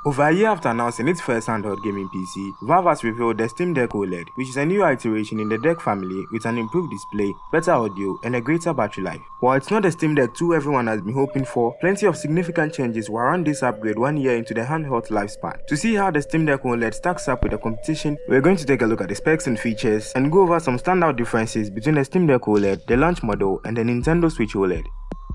Over a year after announcing its first handheld gaming PC, Valve has revealed the Steam Deck OLED, which is a new iteration in the Deck family with an improved display, better audio, and a greater battery life. While it's not the Steam Deck 2 everyone has been hoping for, plenty of significant changes were around this upgrade 1 year into the handheld's lifespan. To see how the Steam Deck OLED stacks up with the competition, we're going to take a look at the specs and features, and go over some standout differences between the Steam Deck OLED, the launch model, and the Nintendo Switch OLED.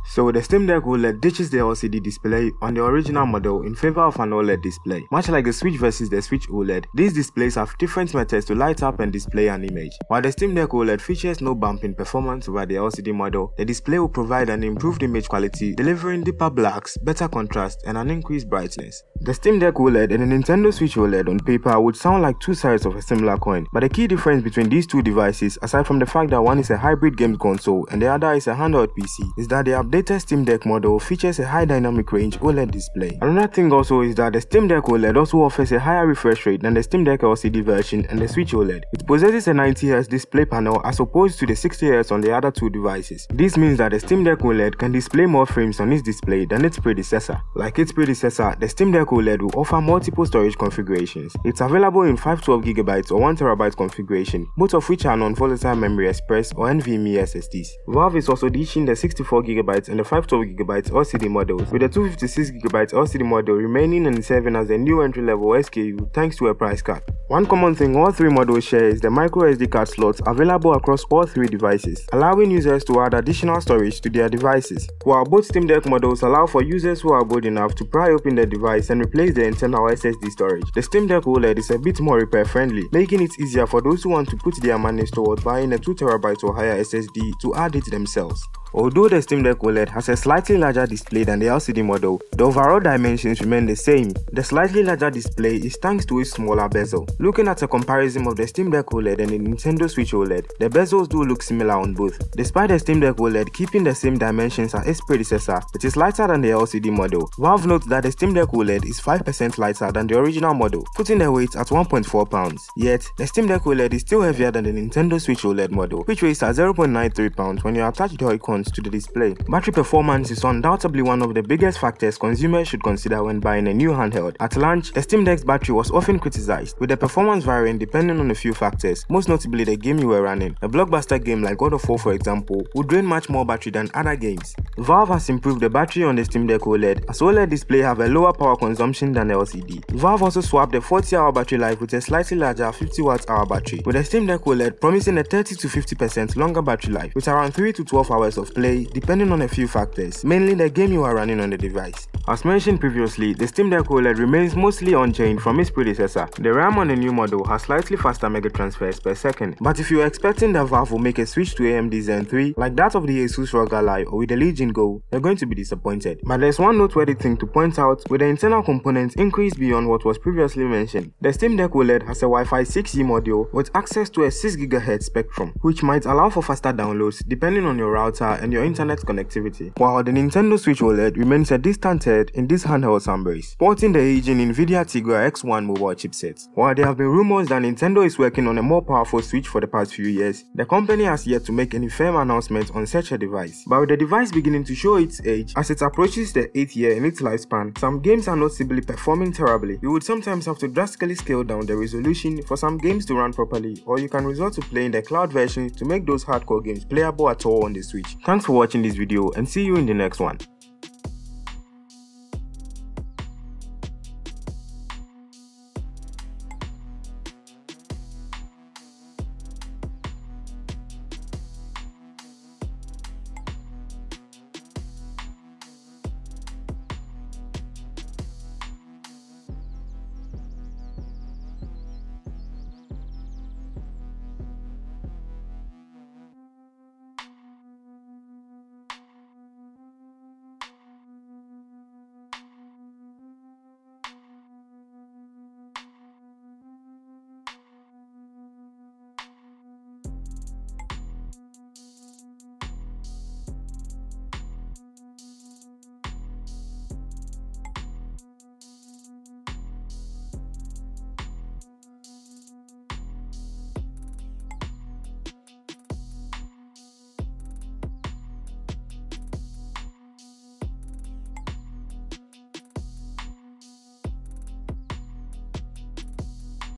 So the Steam Deck OLED ditches the LCD display on the original model in favor of an OLED display. Much like the Switch versus the Switch OLED, these displays have different methods to light up and display an image. While the Steam Deck OLED features no bump in performance over the LCD model, the display will provide an improved image quality, delivering deeper blacks, better contrast, and an increased brightness. The Steam Deck OLED and the Nintendo Switch OLED on paper would sound like two sides of a similar coin, but the key difference between these two devices, aside from the fact that one is a hybrid games console and the other is a handheld PC, is that the updated Steam Deck model features a high dynamic range OLED display. Another thing also is that the Steam Deck OLED also offers a higher refresh rate than the Steam Deck LCD version and the Switch OLED. It possesses a 90Hz display panel as opposed to the 60Hz on the other two devices. This means that the Steam Deck OLED can display more frames on its display than its predecessor. Like its predecessor, the Steam Deck OLED will offer multiple storage configurations. It's available in 512GB or 1TB configuration, both of which are non-volatile memory express or NVMe SSDs. Valve is also ditching the 64GB and the 512GB LCD models, with the 256GB LCD model remaining and serving as a new entry-level SKU thanks to a price cut. One common thing all three models share is the MicroSD card slots available across all three devices, allowing users to add additional storage to their devices. While both Steam Deck models allow for users who are bold enough to pry open the device and replace the internal SSD storage, the Steam Deck OLED is a bit more repair friendly, making it easier for those who want to put their money toward buying a 2TB or higher SSD to add it themselves. Although the Steam Deck OLED has a slightly larger display than the LCD model, the overall dimensions remain the same. The slightly larger display is thanks to its smaller bezel. Looking at a comparison of the Steam Deck OLED and the Nintendo Switch OLED, the bezels do look similar on both. Despite the Steam Deck OLED keeping the same dimensions as its predecessor, it is lighter than the LCD model. Valve notes that the Steam Deck OLED is 5% lighter than the original model, putting the weight at 1.4 pounds. Yet, the Steam Deck OLED is still heavier than the Nintendo Switch OLED model, which weighs at 0.93 pounds when you attach Joy-Cons to the display. Battery performance is undoubtedly one of the biggest factors consumers should consider when buying a new handheld. At launch, the Steam Deck's battery was often criticized, with the performance varying depending on a few factors, most notably the game you were running. A blockbuster game like God of War, for example, would drain much more battery than other games. Valve has improved the battery on the Steam Deck OLED, as OLED display have a lower power consumption than the LCD. Valve also swapped the 40-hour battery life with a slightly larger 50Wh battery, with the Steam Deck OLED promising a 30 to 50% longer battery life, with around 3 to 12 hours of play, depending on a few factors, mainly the game you are running on the device. As mentioned previously, the Steam Deck OLED remains mostly unchanged from its predecessor. The RAM on the new model has slightly faster mega transfers per second, but if you're expecting that Valve will make a switch to AMD Zen 3 like that of the Asus ROG Ally or with the Legion Go, you're going to be disappointed. But there's one noteworthy thing to point out, with the internal components increased beyond what was previously mentioned. The Steam Deck OLED has a Wi-Fi 6E module with access to a 6GHz spectrum, which might allow for faster downloads depending on your router and your internet connectivity. While the Nintendo Switch OLED remains a distant third in this handheld embrace, sporting the aging Nvidia Tegra X1 mobile chipset. While there have been rumors that Nintendo is working on a more powerful Switch for the past few years, the company has yet to make any firm announcement on such a device. But with the device beginning to show its age as it approaches the 8th year in its lifespan, some games are noticeably performing terribly. You would sometimes have to drastically scale down the resolution for some games to run properly, or you can resort to playing the cloud version to make those hardcore games playable at all on the Switch. Thanks for watching this video and see you in the next one.